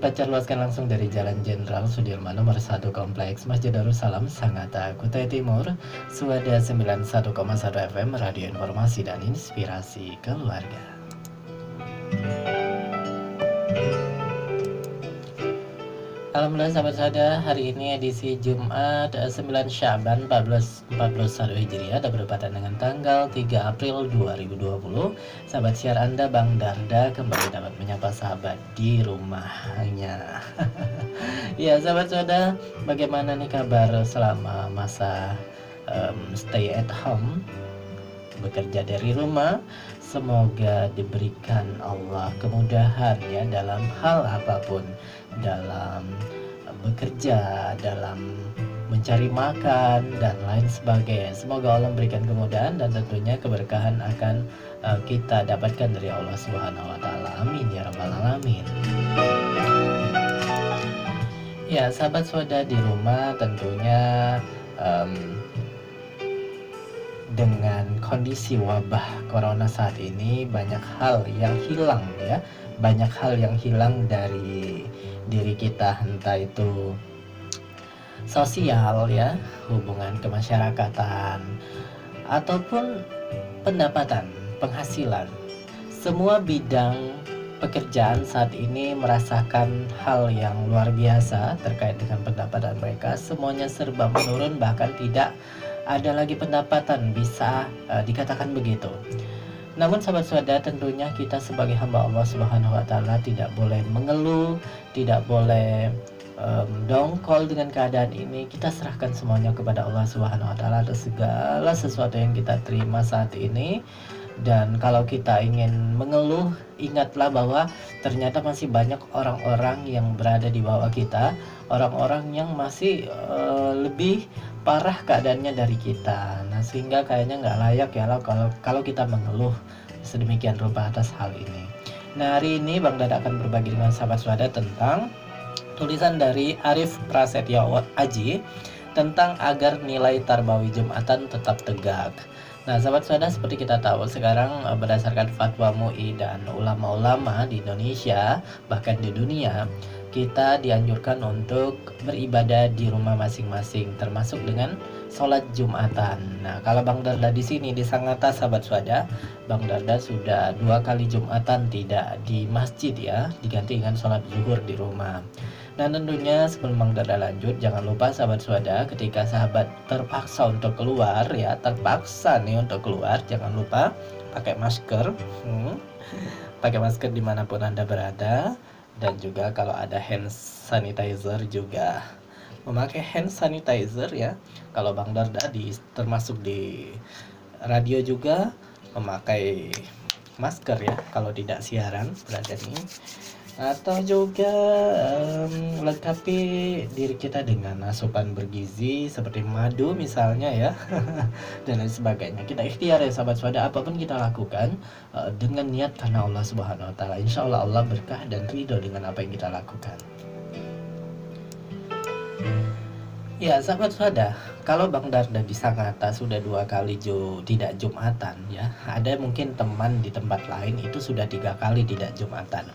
dipancar luaskan langsung dari Jalan Jenderal Sudirman nomor 1 Kompleks Masjid Darussalam, Sangatta, Kutai Timur, Suada 91,1 FM, Radio Informasi dan Inspirasi Keluarga. Alhamdulillah sahabat sada, hari ini edisi Jumat 9 Syaban 1441 Hijriah ada bertepatan dengan tanggal 3 April 2020. Sahabat siar Anda Bang Darda kembali dapat menyapa sahabat di rumahnya. Ya sahabat sada, bagaimana nih kabar selama masa stay at home, bekerja dari rumah? Semoga diberikan Allah kemudahan ya dalam hal apapun, dalam bekerja, dalam mencari makan dan lain sebagainya. Semoga Allah memberikan kemudahan dan tentunya keberkahan akan kita dapatkan dari Allah Subhanahu wa taala. Amin ya rabbal alamin. Ya, sahabat swada di rumah tentunya dengan kondisi wabah corona saat ini banyak hal yang hilang ya, banyak hal yang hilang dari diri kita, entah itu sosial ya, hubungan kemasyarakatan ataupun pendapatan, penghasilan. Semua bidang pekerjaan saat ini merasakan hal yang luar biasa terkait dengan pendapatan mereka. Semuanya serba menurun, bahkan tidak ada lagi pendapatan, bisa dikatakan begitu. Namun sahabat swada, tentunya kita sebagai hamba Allah Subhanahu wa taala tidak boleh mengeluh, tidak boleh dongkol dengan keadaan ini. Kita serahkan semuanya kepada Allah Subhanahu wa taala atas segala sesuatu yang kita terima saat ini. Dan kalau kita ingin mengeluh, ingatlah bahwa ternyata masih banyak orang-orang yang berada di bawah kita, orang-orang yang masih lebih parah keadaannya dari kita. Nah, sehingga kayaknya nggak layak ya kalau kita mengeluh sedemikian rupa atas hal ini. Nah, hari ini Bang Dada akan berbagi dengan sahabat swada tentang tulisan dari Arif Prasetyo Aji tentang agar nilai tarbawi Jumatan tetap tegak. Nah, sahabat swada, seperti kita tahu sekarang berdasarkan fatwa MUI dan ulama-ulama di Indonesia bahkan di dunia, kita dianjurkan untuk beribadah di rumah masing-masing, termasuk dengan sholat Jumatan. Nah, kalau Bang Darda di sini di Sangatta, sahabat swada, Bang Darda sudah 2 kali Jumatan tidak di masjid ya, diganti dengan sholat zuhur di rumah. Nah, tentunya sebelum Bang Darda lanjut, jangan lupa sahabat swada, ketika sahabat terpaksa untuk keluar ya, terpaksa nih untuk keluar, jangan lupa pakai masker, pakai masker dimanapun Anda berada. Dan juga kalau ada hand sanitizer juga memakai hand sanitizer ya. Kalau Bang Darda termasuk di radio juga memakai masker ya kalau tidak siaran berada nih. Atau juga lengkapi diri kita dengan asupan bergizi seperti madu misalnya ya dan lain sebagainya. Kita ikhtiar ya sahabat swada, apapun kita lakukan dengan niat karena Allah Subhanahu wa taala. Insya Allah Allah berkah dan ridho dengan apa yang kita lakukan. Ya sahabat swada, kalau Bang Darda di Sangatta sudah 2 kali tidak Jumatan ya, ada mungkin teman di tempat lain itu sudah 3 kali tidak Jumatan.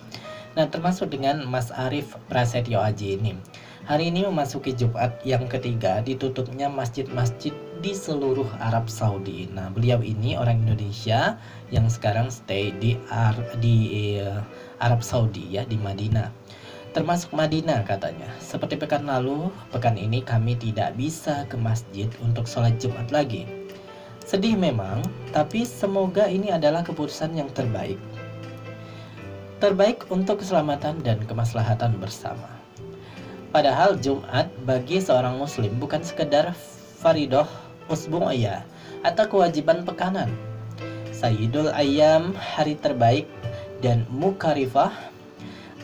Nah, termasuk dengan Mas Arif Prasetyo Aji ini. Hari ini memasuki Jumat yang ketiga ditutupnya masjid-masjid di seluruh Arab Saudi. Nah, beliau ini orang Indonesia yang sekarang stay di Arab Saudi ya, di Madinah. Termasuk Madinah katanya. Seperti pekan lalu, pekan ini kami tidak bisa ke masjid untuk sholat Jumat lagi. Sedih memang, tapi semoga ini adalah keputusan yang terbaik untuk keselamatan dan kemaslahatan bersama. Padahal Jumat bagi seorang muslim bukan sekedar faridoh usbu'iyah atau kewajiban pekanan. Sayyidul Ayyam, hari terbaik, dan Mukarifah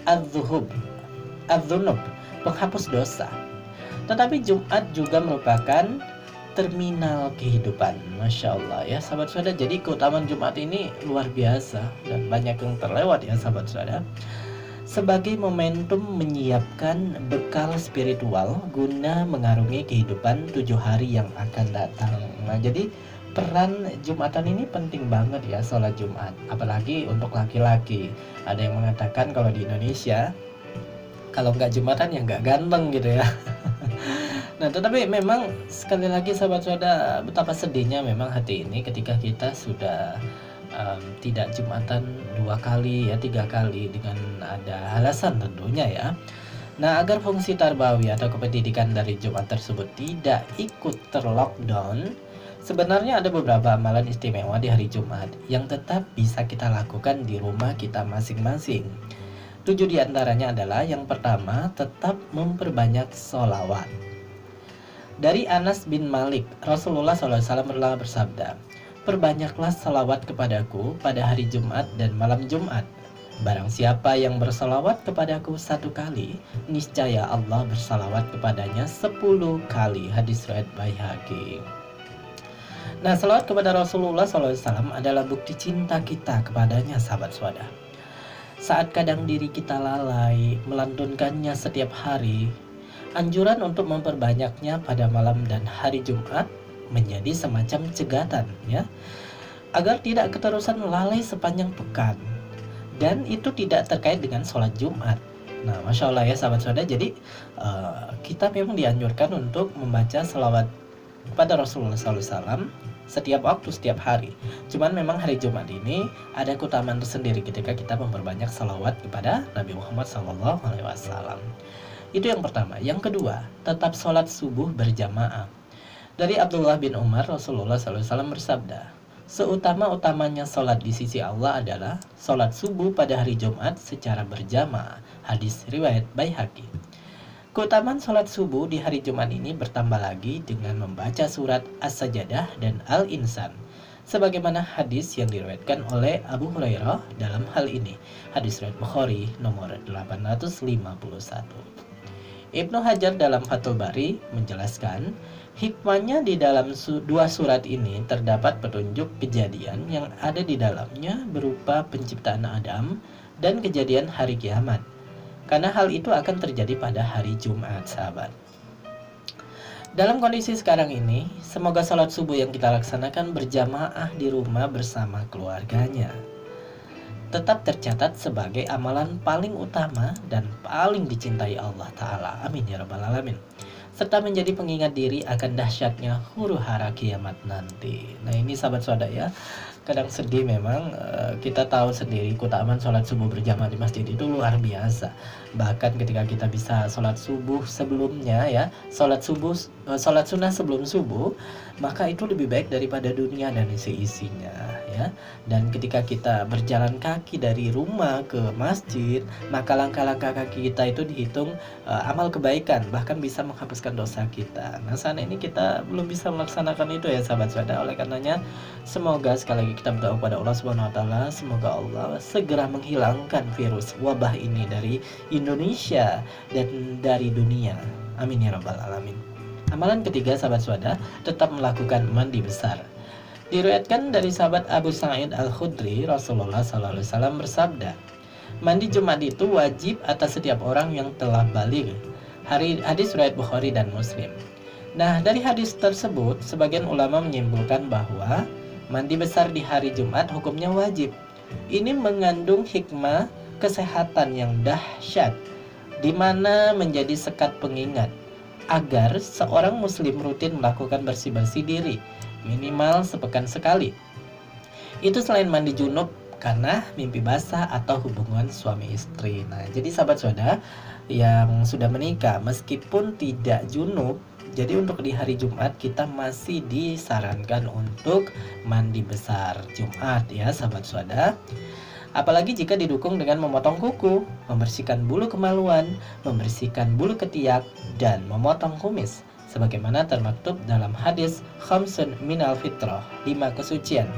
adzunub, penghapus dosa. Tetapi Jumat juga merupakan terminal kehidupan. Masya Allah ya sahabat saudara. Jadi keutamaan Jumat ini luar biasa dan banyak yang terlewat ya sahabat saudara. Sebagai momentum menyiapkan bekal spiritual guna mengarungi kehidupan 7 hari yang akan datang. Nah, jadi peran Jumatan ini penting banget ya, sholat Jumat, apalagi untuk laki-laki. Ada yang mengatakan kalau di Indonesia Kalau nggak Jumatan ya nggak ganteng gitu ya. Nah, tetapi memang sekali lagi sahabat saudara, betapa sedihnya memang hati ini ketika kita sudah tidak Jumatan 2 kali ya 3 kali dengan ada alasan tentunya ya. Nah, agar fungsi tarbawiyah atau kependidikan dari Jumat tersebut tidak ikut terlockdown, sebenarnya ada beberapa amalan istimewa di hari Jumat yang tetap bisa kita lakukan di rumah kita masing-masing. 7 diantaranya adalah yang pertama, tetap memperbanyak sholawat. Dari Anas bin Malik, Rasulullah SAW pernah bersabda, "Perbanyaklah salawat kepadaku pada hari Jumat dan malam Jumat. Barang siapa yang bersalawat kepadaku 1 kali, niscaya Allah bersalawat kepadanya 10 kali." Hadis riwayat Baihaqi. Nah, salawat kepada Rasulullah SAW adalah bukti cinta kita kepadanya, sahabat saudara. Saat kadang diri kita lalai melantunkannya setiap hari, anjuran untuk memperbanyaknya pada malam dan hari Jumat menjadi semacam cegatan ya, agar tidak keterusan lalai sepanjang pekan. Dan itu tidak terkait dengan sholat Jumat. Nah, Masya Allah ya sahabat saudara, jadi kita memang dianjurkan untuk membaca selawat kepada Rasulullah SAW setiap waktu, setiap hari. Cuman memang hari Jumat ini ada keutamaan tersendiri ketika kita memperbanyak salawat kepada Nabi Muhammad SAW. Itu yang pertama. Yang kedua, tetap sholat subuh berjamaah. Dari Abdullah bin Umar, Rasulullah SAW bersabda, "Seutama-utamanya sholat di sisi Allah adalah sholat subuh pada hari Jumat secara berjamaah." Hadis riwayat Baihaqi. Keutamaan sholat subuh di hari Jumat ini bertambah lagi dengan membaca surat As-Sajdah dan Al-Insan, sebagaimana hadis yang diriwayatkan oleh Abu Hurairah dalam hal ini. Hadis riwayat Bukhari nomor 851. Ibnu Hajar dalam Fathul Bari menjelaskan, hikmahnya di dalam 2 surat ini terdapat petunjuk kejadian yang ada di dalamnya berupa penciptaan Adam dan kejadian hari kiamat. Karena hal itu akan terjadi pada hari Jumat, sahabat. Dalam kondisi sekarang ini, semoga salat subuh yang kita laksanakan berjamaah di rumah bersama keluarganya tetap tercatat sebagai amalan paling utama dan paling dicintai Allah Ta'ala. Amin ya rabbal alamin. Serta menjadi pengingat diri akan dahsyatnya huru hara kiamat nanti. Nah, ini sahabat saudara ya, kadang sedih memang. Kita tahu sendiri keutamaan sholat subuh berjamaah di masjid itu luar biasa. Bahkan ketika kita bisa sholat subuh sebelumnya ya, sholat sunnah sebelum subuh, maka itu lebih baik daripada dunia dan isi-isinya ya. Dan ketika kita berjalan kaki dari rumah ke masjid, maka langkah-langkah kaki kita itu dihitung amal kebaikan, bahkan bisa menghapuskan dosa kita. Nah, saat ini kita belum bisa melaksanakan itu ya sahabat saudara. Oleh karenanya, semoga sekali lagi kita berdoa kepada Allah Subhanahu wa taala, semoga Allah segera menghilangkan virus wabah ini dari Indonesia dan dari dunia. Amin ya rabbal alamin. Amalan ketiga sahabat saudara, tetap melakukan mandi besar. Diriwayatkan dari sahabat Abu Sa'id Al-Khudri, Rasulullah SAW bersabda, "Mandi Jumat itu wajib atas setiap orang yang telah baligh." Hadis riwayat Bukhari dan Muslim. Nah, dari hadis tersebut, sebagian ulama menyimpulkan bahwa mandi besar di hari Jumat hukumnya wajib. Ini mengandung hikmah kesehatan yang dahsyat, di mana menjadi sekat pengingat agar seorang muslim rutin melakukan bersih-bersih diri minimal sepekan sekali. Itu selain mandi junub karena mimpi basah atau hubungan suami istri. Nah, jadi sahabat saudara yang sudah menikah meskipun tidak junub, jadi untuk di hari Jumat kita masih disarankan untuk mandi besar Jumat ya sahabat saudara. Apalagi jika didukung dengan memotong kuku, membersihkan bulu kemaluan, membersihkan bulu ketiak, dan memotong kumis. Sebagaimana termaktub dalam hadis khamsun minal fitrah, 5 kesucian.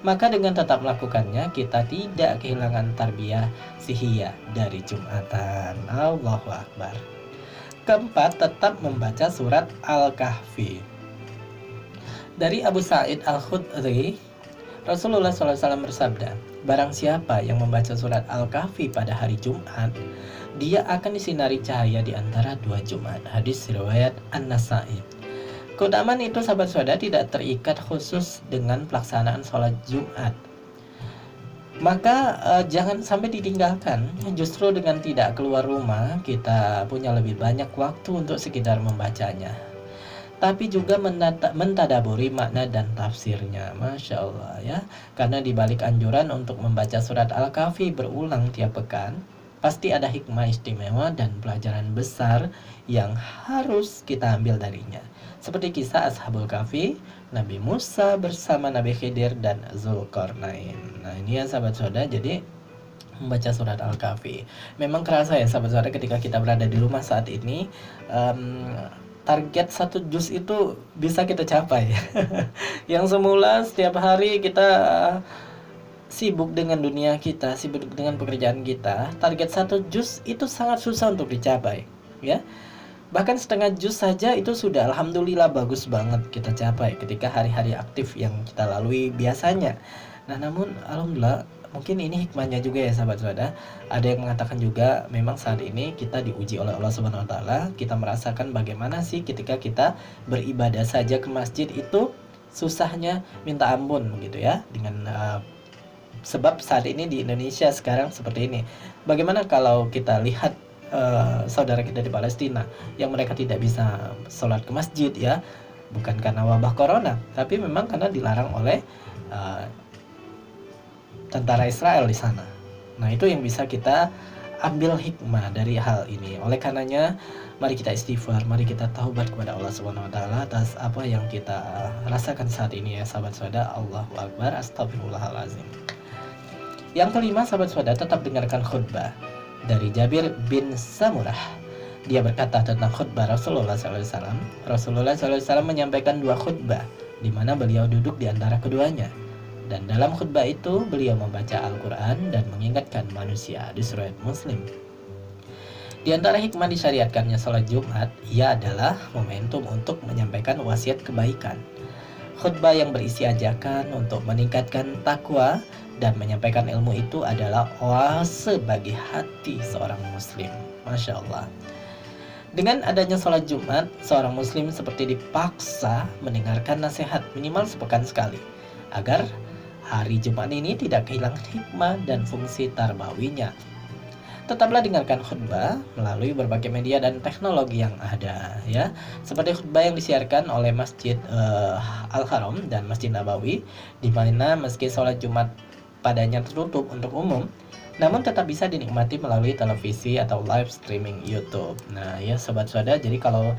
Maka dengan tetap melakukannya, kita tidak kehilangan tarbiyah sihiyah dari Jumatan. Allahu Akbar. Keempat, tetap membaca surat Al-Kahfi. Dari Abu Sa'id Al-Khudri, Rasulullah SAW bersabda, "Barang siapa yang membaca surat Al-Kahfi pada hari Jumat, dia akan disinari cahaya di antara 2 Jumat." Hadis riwayat An-Nasa'i. Keutamaan itu sahabat saudara tidak terikat khusus dengan pelaksanaan sholat Jumat. Maka jangan sampai ditinggalkan. Justru dengan tidak keluar rumah, kita punya lebih banyak waktu untuk sekedar membacanya, tapi juga mentadaburi makna dan tafsirnya. Masya Allah ya. Karena dibalik anjuran untuk membaca surat Al-Kahfi berulang tiap pekan, pasti ada hikmah istimewa dan pelajaran besar yang harus kita ambil darinya. Seperti kisah Ashabul Kahfi, Nabi Musa bersama Nabi Khidir dan Zulkarnain. Nah ini ya sahabat saudara, jadi membaca surat Al-Kahfi memang kerasa ya sahabat saudara ketika kita berada di rumah saat ini. Target 1 juz itu bisa kita capai. Yang semula setiap hari kita sibuk dengan dunia kita, sibuk dengan pekerjaan kita, target 1 juz itu sangat susah untuk dicapai ya. Bahkan setengah juz saja itu sudah alhamdulillah bagus banget kita capai ketika hari-hari aktif yang kita lalui biasanya. Nah namun alhamdulillah, mungkin ini hikmahnya juga ya sahabat saudara. Ada yang mengatakan juga memang saat ini kita diuji oleh Allah Subhanahu wa taala. Kita merasakan bagaimana sih ketika kita beribadah saja ke masjid itu susahnya minta ampun gitu ya. Dengan sebab saat ini di Indonesia sekarang seperti ini. Bagaimana kalau kita lihat saudara kita di Palestina yang mereka tidak bisa sholat ke masjid ya, bukan karena wabah corona, tapi memang karena dilarang oleh tentara Israel di sana. Nah itu yang bisa kita ambil hikmah dari hal ini. Oleh karenanya mari kita istighfar, mari kita taubat kepada Allah Subhanahu wa taala atas apa yang kita rasakan saat ini ya sahabat saudara. Allahu Akbar, astagfirullahalazim. Yang kelima sahabat saudara, tetap dengarkan khutbah dari Jabir bin Samurah. Dia berkata tentang khutbah Rasulullah SAW. Rasulullah SAW menyampaikan 2 khutbah di mana beliau duduk di antara keduanya. Dan dalam khutbah itu beliau membaca Al-Quran dan mengingatkan manusia di riwayat Muslim. Di antara hikmah disyariatkannya sholat Jumat, ia adalah momentum untuk menyampaikan wasiat kebaikan. Khutbah yang berisi ajakan untuk meningkatkan takwa dan menyampaikan ilmu itu adalah oase bagi hati seorang muslim. Masya Allah. Dengan adanya sholat Jumat, seorang muslim seperti dipaksa mendengarkan nasihat minimal sepekan sekali, agar hari Jumat ini tidak kehilangan hikmah dan fungsi tarbawinya. Tetaplah dengarkan khutbah melalui berbagai media dan teknologi yang ada ya. Seperti khutbah yang disiarkan oleh Masjid Al-Haram dan Masjid Nabawi, di mana meski sholat Jumat padanya tertutup untuk umum, namun tetap bisa dinikmati melalui televisi atau live streaming YouTube. Nah ya sobat saudara, jadi kalau